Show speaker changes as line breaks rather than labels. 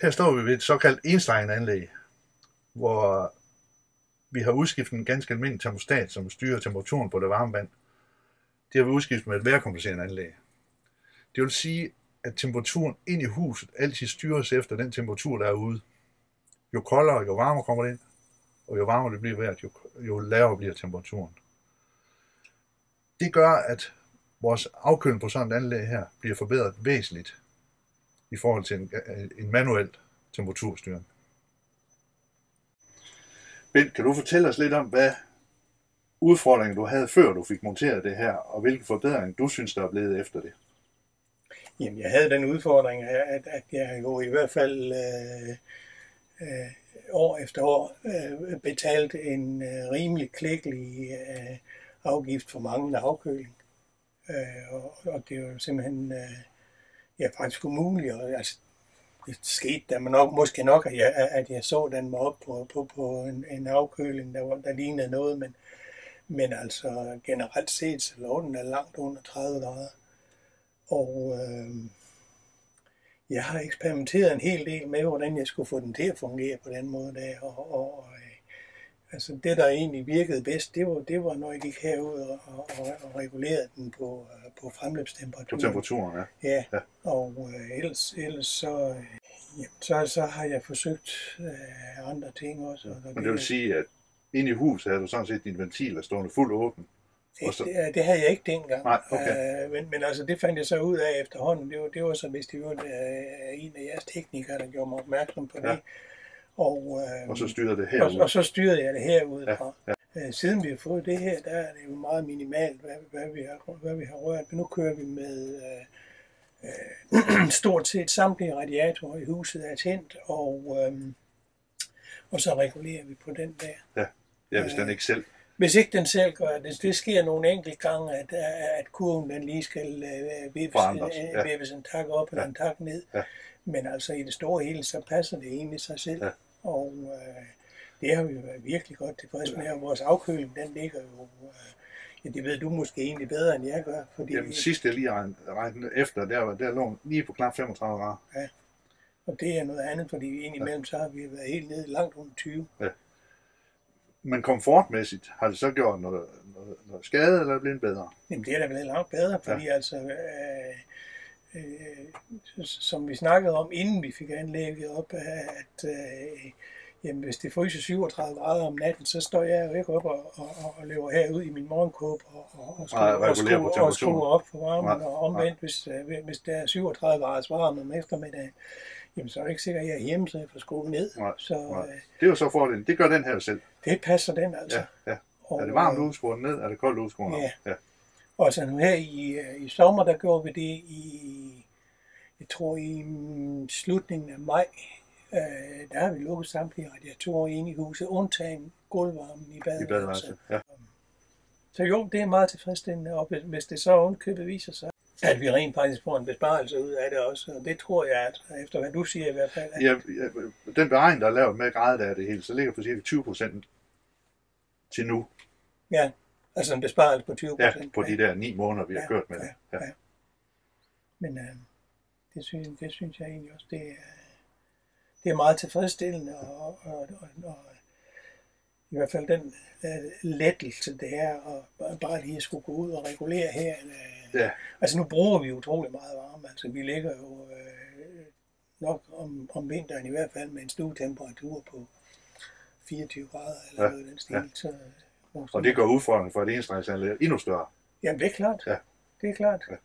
Her står vi ved et såkaldt enstrenganlæg, hvor vi har udskiftet en ganske almindelig termostat, som styrer temperaturen på det varme vand. Det har vi udskiftet med et vejrkompenserende anlæg. Det vil sige, at temperaturen ind i huset altid styres efter den temperatur, der er ude. Jo koldere, jo varmere kommer det ind, og jo varmere det bliver vejret, jo lavere bliver temperaturen. Det gør, at vores afkøling på sådan et anlæg her bliver forbedret væsentligt i forhold til en manuel temperaturstyring. Bent, kan du fortælle os lidt om, hvad udfordringer du havde, før du fik monteret det her, og hvilke forbedringer du synes, der er blevet efter det?
Jamen, jeg havde den udfordring, at jeg jo i hvert fald år efter år betalte en rimelig klækkelig afgift for manglende afkøling. Og det var simpelthen faktisk umuligt. Og, altså, det skete der måske nok, at jeg så den mig op på en afkøling, der lignede noget, men altså generelt set, så lå den der langt under 30 grader. Og jeg har eksperimenteret en hel del med, hvordan jeg skulle få den til at fungere på den måde der. Altså det, der egentlig virkede bedst, det var når jeg gik herud og regulerede den på fremløbstemperaturen.
På temperaturen, ja.
Ja. Og ellers så har jeg forsøgt andre ting også.
Men det vil sige, at inde i huset havde du sådan set dine ventiler stående fuldt åbne?
Det havde jeg ikke dengang.
Nej, okay.
Men altså, det fandt jeg så ud af efterhånden. Det var så, hvis det var en af jeres teknikere, der gjorde mig opmærksom på det.
Ja.
Og
så styrede det herud.
Og så styrede jeg det herudfra.
Ja.
Siden vi har fået det her, der er det jo meget minimalt, hvad vi har rørt. Men nu kører vi med stort set samtlige radiatorer i huset er tændt, og så regulerer vi på den der.
Ja, hvis den ikke selv.
Hvis ikke den selv gør det, det sker nogle enkelte gange, at kurven den lige skal væves en tak op eller en tak ned. Ja. Men altså i det store hele, så passer det egentlig sig selv. Ja. Og det har vi jo været virkelig godt tilfreds med, og vores afkøling, den ligger jo, det ved du måske egentlig bedre, end jeg gør. Fordi
jamen sidst jeg lige regnede efter, der lå lige på knap 35 grader.
Ja, og det er noget andet, fordi indimellem så har vi været helt nede langt under 20.
Ja. Men komfortmæssigt, har det så gjort noget skade, eller er det blevet bedre?
Jamen det er da blevet langt bedre, fordi altså, som vi snakkede om, inden vi fik anlægget op, at jamen, hvis det fryser 37 grader om natten, så står jeg jo ikke op og løber herud i min morgenkåb og skruer op for varmen, og omvendt, hvis der er 37 graders varme om eftermiddagen, jamen så er det ikke sikkert, at jeg er hjemme, så jeg får skruet ned.
Så, det er jo så fordelen. Det gør den her selv.
Det passer den altså.
Ja. Er det varmt udskruet ned, er det koldt udskruet op?
Ja. Og så nu her i sommer, der gjorde vi det jeg tror i slutningen af maj, der har vi lukket samtlige radiatorer inde i huset, undtagen gulvvarmen i badeværelset. Ja. Så jo, det er meget tilfredsstillende, og hvis det så ovenkøbet viser sig, at vi rent faktisk får en besparelse ud af det også, og det tror jeg, at efter hvad du siger i hvert fald.
Ja, den beregning, der er lavet med gradet af det hele, så ligger på cirka 20% til nu.
Ja, altså en besparelse på 20%.
Ja, på de der 9 måneder, vi har kørt med det. Ja.
Men det synes jeg egentlig også, det er meget tilfredsstillende, og i hvert fald den lettelse, det er at bare lige skulle gå ud og regulere her.
Ja.
Altså nu bruger vi utrolig meget varme, altså vi ligger jo nok om vinteren i hvert fald med en stuetemperatur på 24 grader eller noget den stil. Så,
og det gør udfordringen for et enstrenganlæg endnu større.
Jamen det er klart. Ja. Det er klart. Ja.